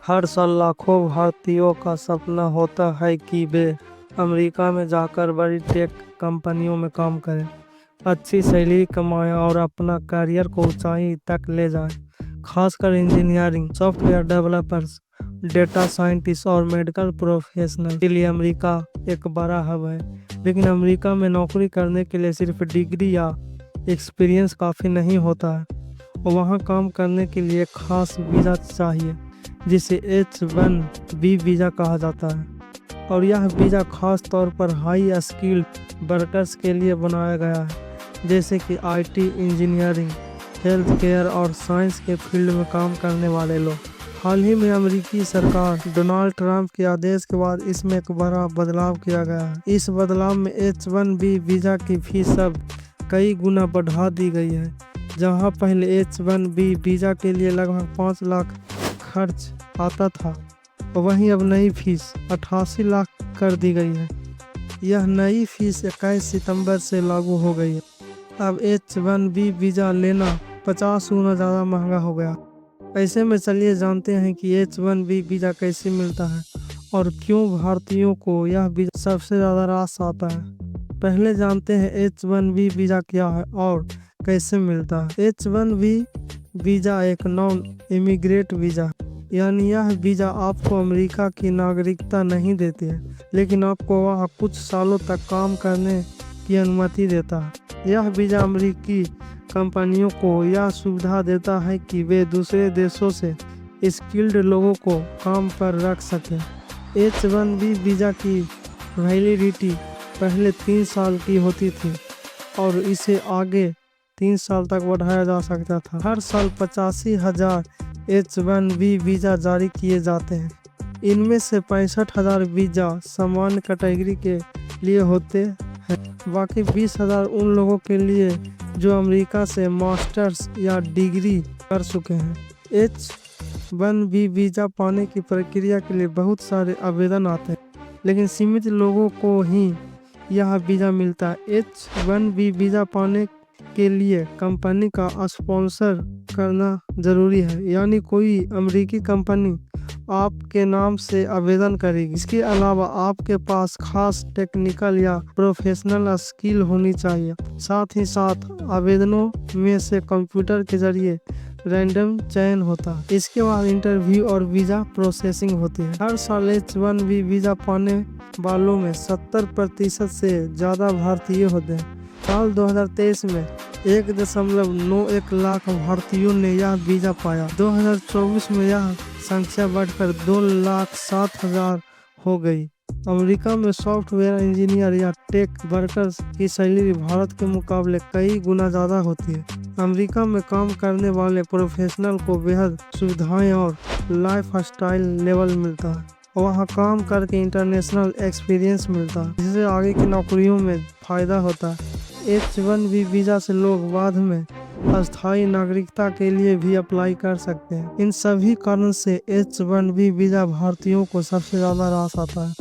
हर साल लाखों भारतीयों का सपना होता है कि वे अमेरिका में जाकर बड़ी टेक कंपनियों में काम करें, अच्छी सैलरी कमाएं और अपना करियर को ऊंचाई तक ले जाएं। खासकर engineering, software developers, data scientist और मेडिकल प्रोफेशनल के लिए अमेरिका एक बड़ा हब है। लेकिन अमेरिका में नौकरी करने के लिए सिर्फ डिग्री या एक्सपीरियंस काफ़ी नहीं होता है। वहाँ काम करने के लिए एक खास वीज़ा चाहिए जिसे H-1B वीज़ा कहा जाता है, और यह वीज़ा खास तौर पर हाई स्किल्ड वर्कर्स के लिए बनाया गया है, जैसे कि आईटी, इंजीनियरिंग, हेल्थ केयर और साइंस के फील्ड में काम करने वाले लोग। हाल ही में अमेरिकी सरकार डोनाल्ड ट्रंप के आदेश के बाद इसमें एक बड़ा बदलाव किया गया है। इस बदलाव में H-1B वीज़ा की फीस अब कई गुना बढ़ा दी गई है। जहां पहले H-1B वीज़ा के लिए लगभग 5 लाख खर्च आता था, वहीं अब नई फीस 88 लाख कर दी गई है। यह नई फीस 21 सितंबर से लागू हो गई है। अब H-1B वीज़ा लेना 50 गुना ज़्यादा महंगा हो गया। ऐसे में चलिए जानते हैं कि H-1B वीज़ा कैसे मिलता है और क्यों भारतीयों को यह वीज़ा सबसे ज़्यादा रास आता है। पहले जानते हैं H-1B वीज़ा क्या है और कैसे मिलता है। H-1B वीज़ा एक नॉन इमिग्रेट वीज़ा, यानी यह वीज़ा आपको अमेरिका की नागरिकता नहीं देती है, लेकिन आपको वहाँ कुछ सालों तक काम करने की अनुमति देता है। यह वीज़ा अमेरिकी कंपनियों को यह सुविधा देता है कि वे दूसरे देशों से स्किल्ड लोगों को काम पर रख सकें। H-1B वीज़ा की वैलिडिटी पहले 3 साल की होती थी और इसे आगे 3 साल तक बढ़ाया जा सकता था। हर साल 85,000 H-1B वीज़ा जारी किए जाते हैं। इनमें से 65,000 वीज़ा सामान्य कैटेगरी के लिए होते हैं, बाकी 20,000 उन लोगों के लिए जो अमेरिका से मास्टर्स या डिग्री कर चुके हैं। H-1B वीज़ा पाने की प्रक्रिया के लिए बहुत सारे आवेदन आते हैं, लेकिन सीमित लोगों को ही यह वीज़ा मिलता है। H-1B वीज़ा पाने के लिए कंपनी का स्पॉन्सर करना जरूरी है, यानी कोई अमेरिकी कंपनी आपके नाम से आवेदन करेगी। इसके अलावा आपके पास खास टेक्निकल या प्रोफेशनल स्किल होनी चाहिए। साथ ही साथ आवेदनों में से कंप्यूटर के जरिए रैंडम चयन होता है। इसके बाद इंटरव्यू और वीज़ा प्रोसेसिंग होती है। हर साल H-1B वीज़ा पाने वालों में 70% से ज़्यादा भारतीय होते हैं। साल 2023 में 1.91 लाख भारतीयों ने यह वीज़ा पाया। 2024 में यह संख्या बढ़कर 2,07,000 हो गई। अमेरिका में सॉफ्टवेयर इंजीनियर या टेक वर्कर्स की सैलरी भारत के मुकाबले कई गुना ज़्यादा होती है। अमेरिका में काम करने वाले प्रोफेशनल को बेहद सुविधाएं और लाइफ स्टाइल लेवल मिलता है। वहाँ काम करके इंटरनेशनल एक्सपीरियंस मिलता है, जिससे आगे की नौकरियों में फ़ायदा होता है। H-1B वीज़ा से लोग बाद में अस्थायी नागरिकता के लिए भी अप्लाई कर सकते हैं। इन सभी कारण से H-1B वीज़ा भारतीयों को सबसे ज़्यादा रास आता है।